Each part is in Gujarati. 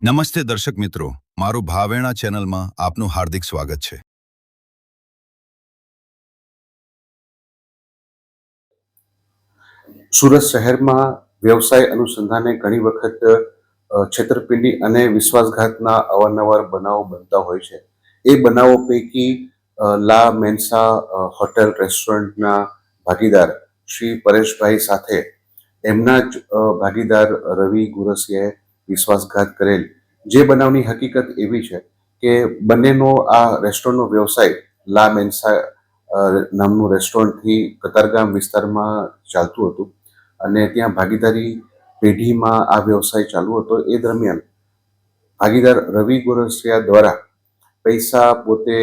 નમસ્તે દર્શક મિત્રો, મારું ભાવેણા ચેનલમાં આપનું હાર્દિક સ્વાગત છે. સુરત શહેરમાં વ્યવસાય અનુસંધાને ઘણી વખત છેતરપિંડી અને વિશ્વાસઘાતના અવારનવાર બનાવો બનતા હોય છે. એ બનાવો પૈકી લા મેન્સા હોટેલ રેસ્ટોરન્ટના ભાગીદાર શ્રી પરેશભાઈ સાથે એમના જ ભાગીદાર રવિ ગુરસિયાએ વિશ્વાસઘાત કરેલ. જે બનાવની હકીકત એવી છે કે બંનેનો આ રેસ્ટોરન્ટનો વ્યવસાય લા મેન્સા નામનું રેસ્ટોરન્ટથી કતારગામ વિસ્તારમાં ચાલતું હતું અને ત્યાં ભાગીદારી પેઢીમાં આ વ્યવસાય ચાલુ હતો. એ દરમિયાન ભાગીદાર રવિ ગોરસિયા દ્વારા પૈસા પોતે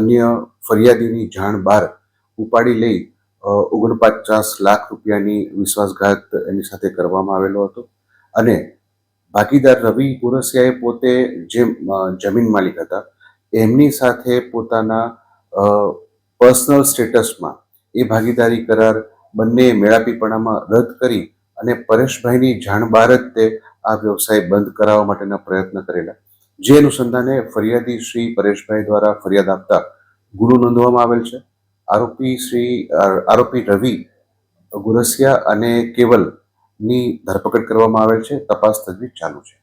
અન્ય ફરિયાદીની જાણ બહાર ઉપાડી લઈ 49 લાખ રૂપિયાની વિશ્વાસઘાત એની સાથે કરવામાં આવેલો હતો. અને ભાગીદાર રવિ ગોરસિયાએ પોતે જે જમીન માલિક હતા એમની સાથે પોતાના પર્સનલ સ્ટેટસમાં એ ભાગીદારી કરાર બંને મેળાપીપણામાં રદ કરી અને પરેશભાઈની જાણ બહાર જ તે આ વ્યવસાય બંધ કરાવવા માટેના પ્રયત્ન કરેલા. જે અનુસંધાને ફરિયાદી શ્રી પરેશભાઈ દ્વારા ફરિયાદ આપતા ગુનો નોંધવામાં આવેલ છે. આરોપી રવિ ગુરસિયા અને કેવલની ધરપકડ કરવામાં આવેલ છે. તપાસ તજવીજ ચાલુ છે.